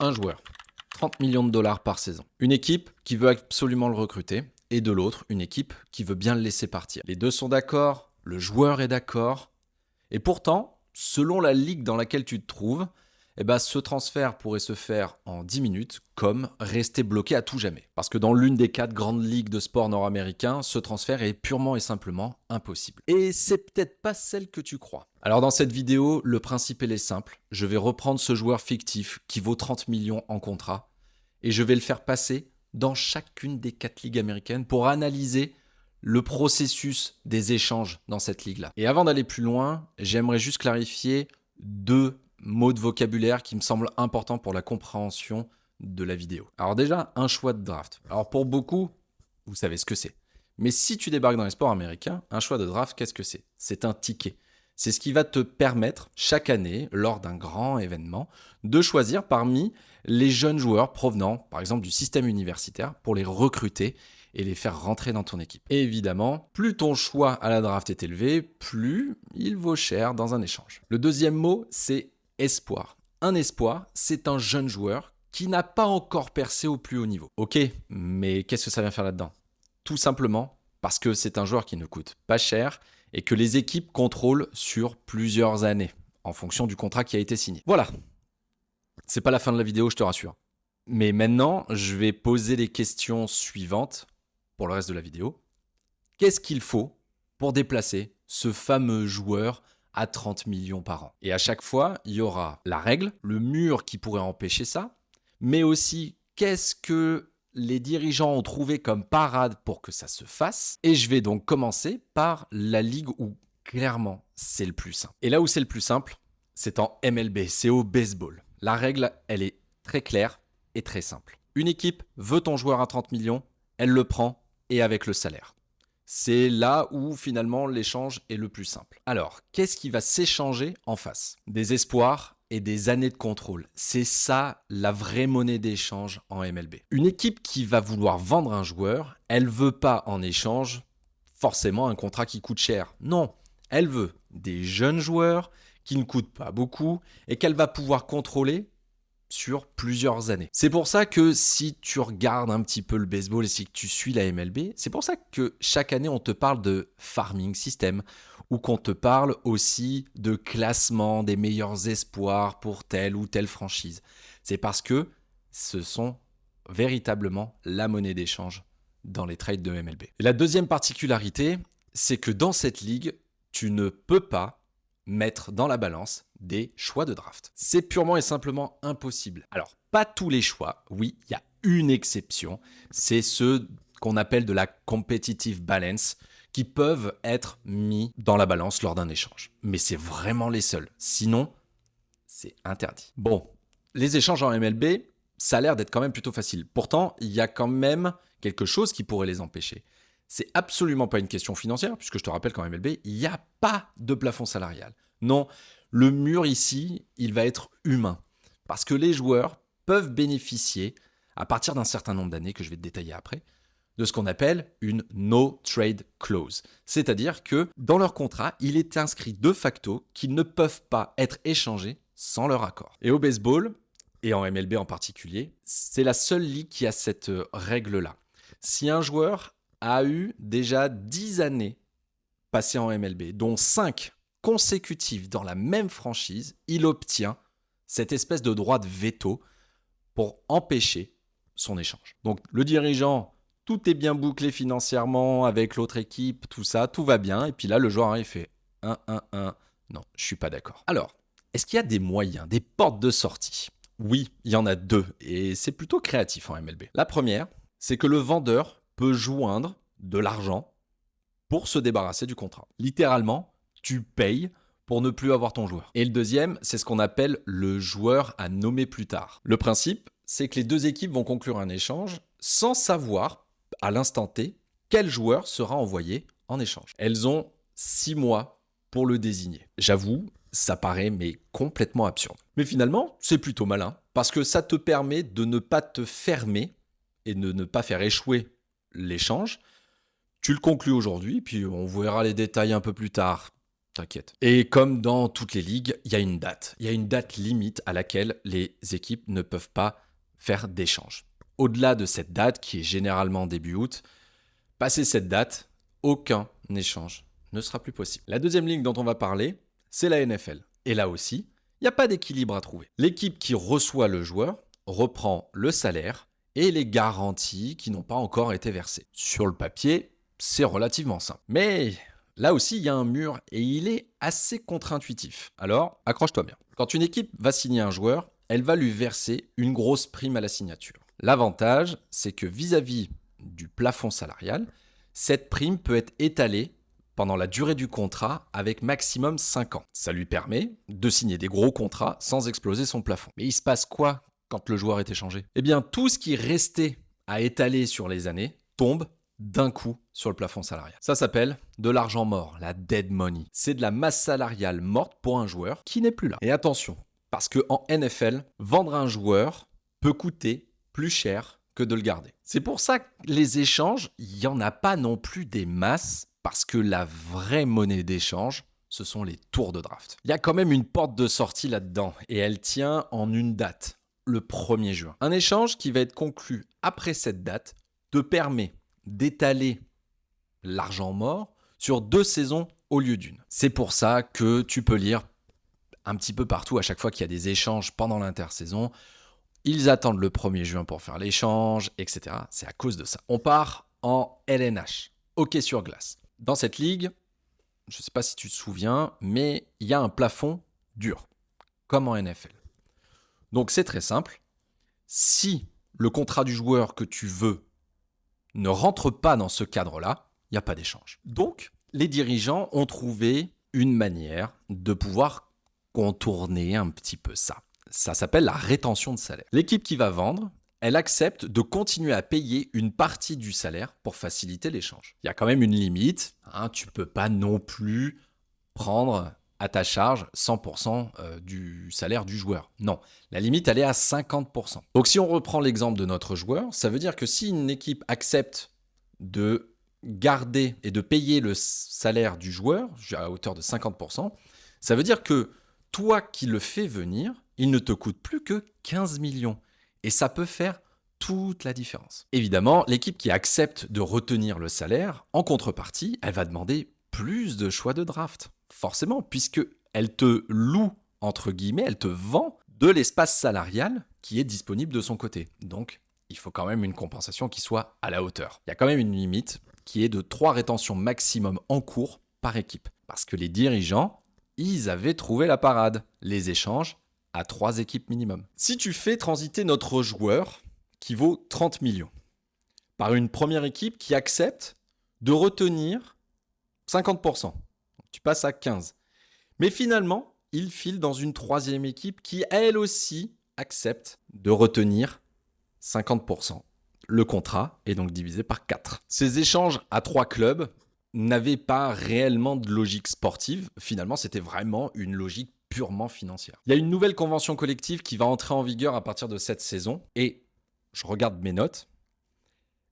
un joueur, 30 millions de dollars par saison. Une équipe qui veut absolument le recruter et de l'autre, une équipe qui veut bien le laisser partir. Les deux sont d'accord, le joueur est d'accord et pourtant, selon la ligue dans laquelle tu te trouves, ce transfert pourrait se faire en 10 minutes comme rester bloqué à tout jamais. Parce que dans l'une des 4 grandes ligues de sport nord-américains, ce transfert est purement et simplement impossible. Et c'est peut-être pas celle que tu crois. Alors dans cette vidéo, le principe est simple. Je vais reprendre ce joueur fictif qui vaut 30 millions en contrat et je vais le faire passer dans chacune des 4 ligues américaines pour analyser le processus des échanges dans cette ligue-là. Et avant d'aller plus loin, j'aimerais juste clarifier 2 mots de vocabulaire qui me semblent importants pour la compréhension de la vidéo. Alors déjà, un choix de draft. Alors pour beaucoup, vous savez ce que c'est. Mais si tu débarques dans les sports américains, un choix de draft, qu'est-ce que c'est ? C'est un ticket. C'est ce qui va te permettre, chaque année, lors d'un grand événement, de choisir parmi les jeunes joueurs provenant, par exemple, du système universitaire pour les recruter et les faire rentrer dans ton équipe. Et évidemment, plus ton choix à la draft est élevé, plus il vaut cher dans un échange. Le deuxième mot, c'est espoir. Un espoir, c'est un jeune joueur qui n'a pas encore percé au plus haut niveau. Ok, mais qu'est-ce que ça vient faire là-dedans ? Tout simplement parce que c'est un joueur qui ne coûte pas cher et que les équipes contrôlent sur plusieurs années, en fonction du contrat qui a été signé. Voilà. C'est pas la fin de la vidéo, je te rassure. Mais maintenant, je vais poser les questions suivantes pour le reste de la vidéo. Qu'est-ce qu'il faut pour déplacer ce fameux joueur à 30 millions par an? Et à chaque fois, il y aura la règle, le mur qui pourrait empêcher ça, mais aussi qu'est-ce que les dirigeants ont trouvé comme parade pour que ça se fasse. Et je vais donc commencer par la ligue où clairement c'est le plus simple. Et là où c'est le plus simple, c'est en MLB, c'est au baseball. La règle, elle est très claire et très simple. Une équipe veut ton joueur à 30 millions, elle le prend et avec le salaire. C'est là où finalement l'échange est le plus simple. Alors, qu'est-ce qui va s'échanger en face ? Des espoirs et des années de contrôle. C'est ça la vraie monnaie d'échange en MLB. Une équipe qui va vouloir vendre un joueur, elle veut pas en échange forcément un contrat qui coûte cher. Non, elle veut des jeunes joueurs qui ne coûtent pas beaucoup et qu'elle va pouvoir contrôler sur plusieurs années. C'est pour ça que si tu regardes un petit peu le baseball et si tu suis la MLB, c'est pour ça que chaque année on te parle de farming system ou qu'on te parle aussi de classement des meilleurs espoirs pour telle ou telle franchise. C'est parce que ce sont véritablement la monnaie d'échange dans les trades de MLB. Et la deuxième particularité, c'est que dans cette ligue, tu ne peux pas mettre dans la balance des choix de draft. C'est purement et simplement impossible. Alors, pas tous les choix, oui, il y a une exception, c'est ceux qu'on appelle de la competitive balance, qui peuvent être mis dans la balance lors d'un échange. Mais c'est vraiment les seuls. Sinon, c'est interdit. Bon, les échanges en MLB, ça a l'air d'être quand même plutôt facile. Pourtant, il y a quand même quelque chose qui pourrait les empêcher. C'est absolument pas une question financière, puisque je te rappelle qu'en MLB, il n'y a pas de plafond salarial. Non, le mur ici, il va être humain. Parce que les joueurs peuvent bénéficier, à partir d'un certain nombre d'années, que je vais te détailler après, de ce qu'on appelle une no trade clause. C'est-à-dire que dans leur contrat, il est inscrit de facto qu'ils ne peuvent pas être échangés sans leur accord. Et au baseball, et en MLB en particulier, c'est la seule ligue qui a cette règle-là. Si un joueur a eu déjà 10 années passées en MLB, dont 5 consécutives dans la même franchise, il obtient cette espèce de droit de veto pour empêcher son échange. Donc le dirigeant, tout est bien bouclé financièrement avec l'autre équipe, tout ça, tout va bien. Et puis là, le joueur arrive et fait 1-1-1. Non, je suis pas d'accord. Alors, est-ce qu'il y a des moyens, des portes de sortie ? Oui, il y en a 2 et c'est plutôt créatif en MLB. La première, c'est que le vendeur peut joindre de l'argent pour se débarrasser du contrat. Littéralement, tu payes pour ne plus avoir ton joueur. Et le deuxième, c'est ce qu'on appelle le joueur à nommer plus tard. Le principe, c'est que les 2 équipes vont conclure un échange sans savoir, à l'instant T, quel joueur sera envoyé en échange. Elles ont 6 mois pour le désigner. J'avoue, ça paraît mais complètement absurde. Mais finalement, c'est plutôt malin, parce que ça te permet de ne pas te fermer et de ne pas faire échouer l'échange. Tu le conclus aujourd'hui, puis on verra les détails un peu plus tard. t'inquiète. Et comme dans toutes les ligues, il y a une date. Il y a une date limite à laquelle les équipes ne peuvent pas faire d'échange. Au-delà de cette date, qui est généralement début août, passé cette date, aucun échange ne sera plus possible. La deuxième ligue dont on va parler, c'est la NFL. Et là aussi, il n'y a pas d'équilibre à trouver. L'équipe qui reçoit le joueur reprend le salaire et les garanties qui n'ont pas encore été versées. Sur le papier, c'est relativement simple. Mais là aussi, il y a un mur et il est assez contre-intuitif. Alors, accroche-toi bien. Quand une équipe va signer un joueur, elle va lui verser une grosse prime à la signature. L'avantage, c'est que vis-à-vis du plafond salarial, cette prime peut être étalée pendant la durée du contrat avec maximum 5 ans. Ça lui permet de signer des gros contrats sans exploser son plafond. Mais il se passe quoi quand le joueur est échangé ? Eh bien, tout ce qui restait à étaler sur les années tombe d'un coup sur le plafond salarial. Ça s'appelle de l'argent mort, la dead money. C'est de la masse salariale morte pour un joueur qui n'est plus là. Et attention, parce qu'en NFL, vendre un joueur peut coûter plus cher que de le garder. C'est pour ça que les échanges, il n'y en a pas non plus des masses, parce que la vraie monnaie d'échange, ce sont les tours de draft. Il y a quand même une porte de sortie là-dedans, et elle tient en une date, le 1er juin. Un échange qui va être conclu après cette date te permet d'étaler l'argent mort sur 2 saisons au lieu d'une. C'est pour ça que tu peux lire un petit peu partout à chaque fois qu'il y a des échanges pendant l'intersaison. Ils attendent le 1er juin pour faire l'échange, etc. C'est à cause de ça. On part en LNH, hockey sur glace. Dans cette ligue, je ne sais pas si tu te souviens, mais il y a un plafond dur, comme en NFL. Donc c'est très simple. Si le contrat du joueur que tu veux ne rentre pas dans ce cadre-là, il n'y a pas d'échange. Donc, les dirigeants ont trouvé une manière de pouvoir contourner un petit peu ça. Ça s'appelle la rétention de salaire. L'équipe qui va vendre, elle accepte de continuer à payer une partie du salaire pour faciliter l'échange. Il y a quand même une limite. Tu ne peux pas non plus prendre à ta charge 100% du salaire du joueur. Non, la limite, elle est à 50%. Donc si on reprend l'exemple de notre joueur, ça veut dire que si une équipe accepte de garder et de payer le salaire du joueur à hauteur de 50%, ça veut dire que toi qui le fais venir, il ne te coûte plus que 15 millions. Et ça peut faire toute la différence. Évidemment, l'équipe qui accepte de retenir le salaire, en contrepartie, elle va demander plus de choix de draft. Forcément, puisqu'elle te loue, entre guillemets, elle te vend de l'espace salarial qui est disponible de son côté. Donc, il faut quand même une compensation qui soit à la hauteur. Il y a quand même une limite qui est de 3 rétentions maximum en cours par équipe. Parce que les dirigeants, ils avaient trouvé la parade. Les échanges à 3 équipes minimum. Si tu fais transiter notre joueur, qui vaut 30 millions, par une première équipe qui accepte de retenir 50%, tu passes à 15. Mais finalement, il file dans une 3e équipe qui, elle aussi, accepte de retenir 50%. Le contrat est donc divisé par 4. Ces échanges à 3 clubs n'avaient pas réellement de logique sportive. Finalement, c'était vraiment une logique purement financière. Il y a une nouvelle convention collective qui va entrer en vigueur à partir de cette saison. Et je regarde mes notes.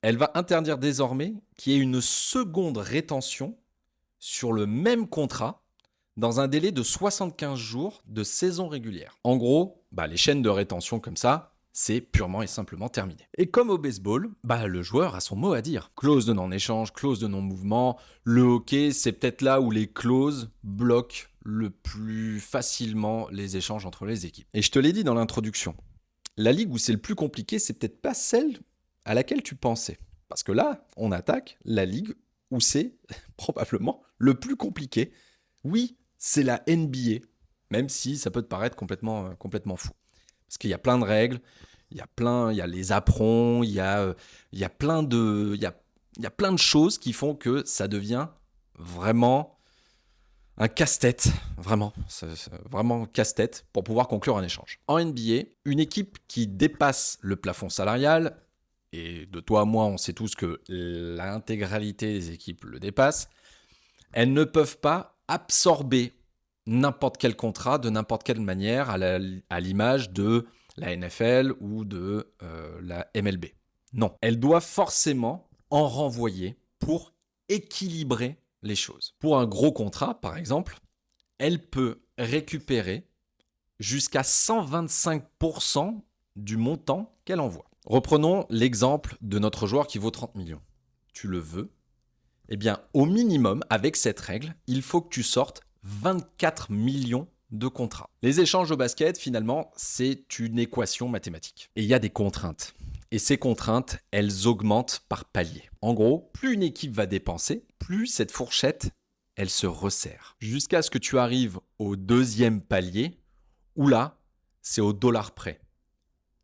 Elle va interdire désormais qu'il y ait une seconde rétention sur le même contrat dans un délai de 75 jours de saison régulière. En gros, les chaînes de rétention comme ça, c'est purement et simplement terminé. Et comme au baseball, le joueur a son mot à dire. Clause de non-échange, clause de non-mouvement. Le hockey, c'est peut-être là où les clauses bloquent le plus facilement les échanges entre les équipes. Et je te l'ai dit dans l'introduction, la ligue où c'est le plus compliqué, c'est peut-être pas celle à laquelle tu pensais. Parce que là, on attaque la ligue où c'est probablement le plus compliqué. Oui, c'est la NBA, même si ça peut te paraître complètement fou. Parce qu'il y a plein de règles, il y a les aprons, il y a plein de choses qui font que ça devient vraiment un casse-tête, vraiment, c'est vraiment casse-tête pour pouvoir conclure un échange. En NBA, une équipe qui dépasse le plafond salarial, et de toi à moi, on sait tous que l'intégralité des équipes le dépassent, elles ne peuvent pas absorber n'importe quel contrat de n'importe quelle manière à l'image de la NFL ou de la MLB. Non, elles doivent forcément en renvoyer pour équilibrer les choses. Pour un gros contrat, par exemple, elle peut récupérer jusqu'à 125% du montant qu'elle envoie. Reprenons l'exemple de notre joueur qui vaut 30 millions. Tu le veux? Eh bien, au minimum, avec cette règle, il faut que tu sortes 24 millions de contrats. Les échanges au basket, finalement, c'est une équation mathématique. Et il y a des contraintes. Et ces contraintes, elles augmentent par palier. En gros, plus une équipe va dépenser, plus cette fourchette, elle se resserre. Jusqu'à ce que tu arrives au deuxième palier, où là, c'est au dollar près.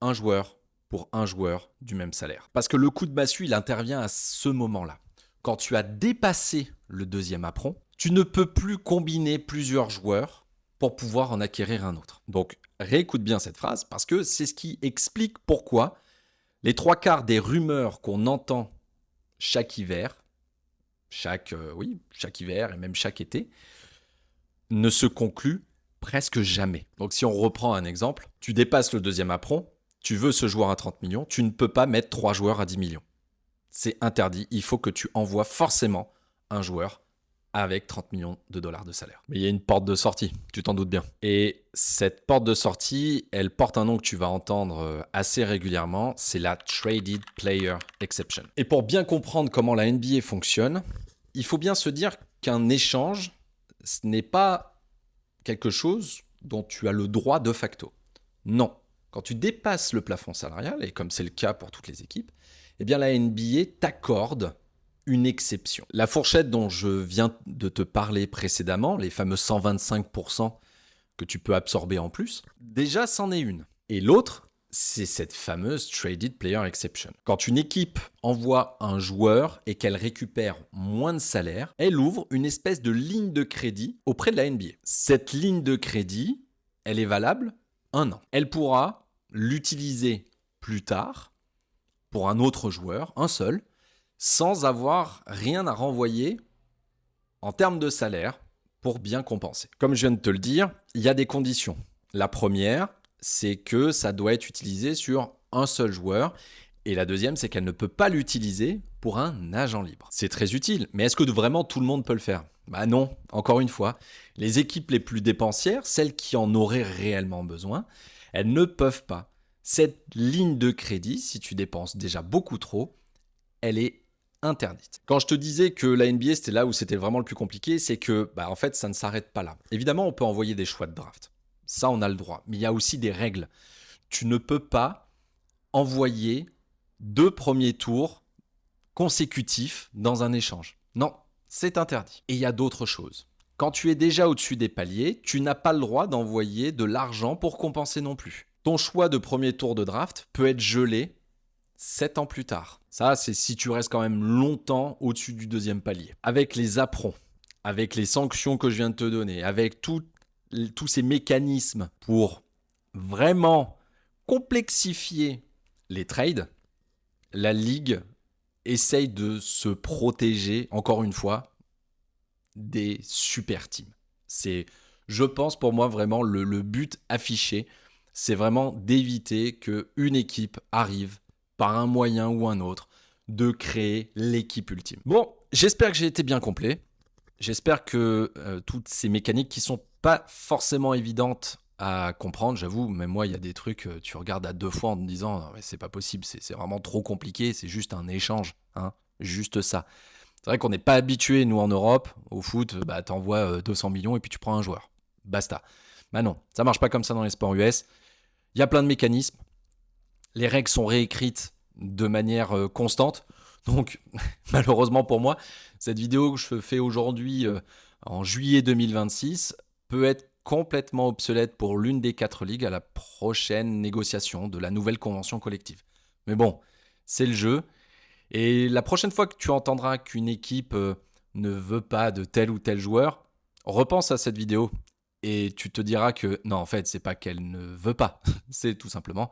Un joueur pour un joueur du même salaire. Parce que le coup de massue, il intervient à ce moment-là. Quand tu as dépassé le deuxième apron, tu ne peux plus combiner plusieurs joueurs pour pouvoir en acquérir un autre. Donc, réécoute bien cette phrase parce que c'est ce qui explique pourquoi les trois quarts des rumeurs qu'on entend chaque hiver, chaque hiver et même chaque été, ne se concluent presque jamais. Donc, si on reprend un exemple, tu dépasses le deuxième apron, tu veux ce joueur à 30 millions, tu ne peux pas mettre 3 joueurs à 10 millions. C'est interdit. Il faut que tu envoies forcément un joueur avec 30 millions de dollars de salaire. Mais il y a une porte de sortie, tu t'en doutes bien. Et cette porte de sortie, elle porte un nom que tu vas entendre assez régulièrement, c'est la Traded Player Exception. Et pour bien comprendre comment la NBA fonctionne, il faut bien se dire qu'un échange, ce n'est pas quelque chose dont tu as le droit de facto. Non. Quand tu dépasses le plafond salarial, et comme c'est le cas pour toutes les équipes, eh bien la NBA t'accorde une exception. La fourchette dont je viens de te parler précédemment, les fameux 125% que tu peux absorber en plus, déjà c'en est une. Et l'autre, c'est cette fameuse Traded Player Exception. Quand une équipe envoie un joueur et qu'elle récupère moins de salaire, elle ouvre une espèce de ligne de crédit auprès de la NBA. Cette ligne de crédit, elle est valable 1 an. Elle pourra l'utiliser plus tard pour un autre joueur, un seul, sans avoir rien à renvoyer en termes de salaire pour bien compenser. Comme je viens de te le dire, il y a des conditions. La première, c'est que ça doit être utilisé sur un seul joueur. Et la deuxième, c'est qu'elle ne peut pas l'utiliser pour un agent libre. C'est très utile, mais est-ce que vraiment tout le monde peut le faire ? Bah non, encore une fois, les équipes les plus dépensières, celles qui en auraient réellement besoin, elles ne peuvent pas. Cette ligne de crédit, si tu dépenses déjà beaucoup trop, elle est interdite. Quand je te disais que la NBA, c'était là où c'était vraiment le plus compliqué, c'est que, en fait, ça ne s'arrête pas là. Évidemment, on peut envoyer des choix de draft. Ça, on a le droit. Mais il y a aussi des règles. Tu ne peux pas envoyer 2 premiers tours consécutifs dans un échange. Non, c'est interdit. Et il y a d'autres choses. Quand tu es déjà au-dessus des paliers, tu n'as pas le droit d'envoyer de l'argent pour compenser non plus. Ton choix de premier tour de draft peut être gelé 7 ans plus tard. Ça, c'est si tu restes quand même longtemps au-dessus du deuxième palier. Avec les aprons, avec les sanctions que je viens de te donner, avec tous ces mécanismes pour vraiment complexifier les trades, la ligue essaye de se protéger, encore une fois, des super teams. C'est, je pense, pour moi, vraiment le but affiché, c'est vraiment d'éviter qu'une équipe arrive, par un moyen ou un autre, de créer l'équipe ultime. Bon, j'espère que j'ai été bien complet. J'espère que toutes ces mécaniques qui sont pas forcément évidentes à comprendre, j'avoue, même moi, il y a des trucs, tu regardes à 2 fois en te disant, non, mais c'est pas possible, c'est vraiment trop compliqué, c'est juste un échange, hein, juste ça. C'est vrai qu'on n'est pas habitué, nous, en Europe, au foot, t'envoies 200 millions et puis tu prends un joueur. Basta. Bah non, ça marche pas comme ça dans les sports US. Il y a plein de mécanismes. Les règles sont réécrites de manière constante. Donc, malheureusement pour moi, cette vidéo que je fais aujourd'hui, en juillet 2026, peut être complètement obsolète pour l'une des 4 ligues à la prochaine négociation de la nouvelle convention collective. Mais bon, c'est le jeu. Et la prochaine fois que tu entendras qu'une équipe ne veut pas de tel ou tel joueur, repense à cette vidéo et tu te diras que non, en fait, c'est pas qu'elle ne veut pas, c'est tout simplement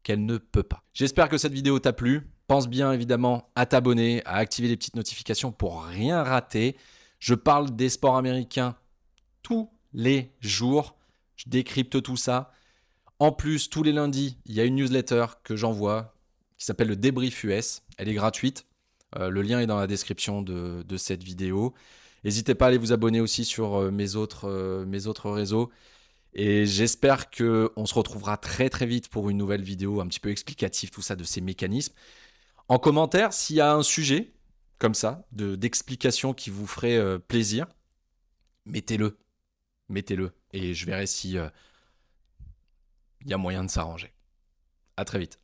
qu'elle ne peut pas. J'espère que cette vidéo t'a plu. Pense bien évidemment à t'abonner, à activer les petites notifications pour rien rater. Je parle des sports américains tous les jours. Je décrypte tout ça. En plus, tous les lundis, il y a une newsletter que j'envoie qui s'appelle le Débrief US. Elle est gratuite. Le lien est dans la description de cette vidéo. N'hésitez pas à aller vous abonner aussi sur mes autres réseaux. Et j'espère qu'on se retrouvera très très vite pour une nouvelle vidéo un petit peu explicative, tout ça, de ces mécanismes. En commentaire, s'il y a un sujet comme ça, d'explication qui vous ferait plaisir, mettez-le. Mettez-le. Et je verrai si il y a moyen de s'arranger. À très vite.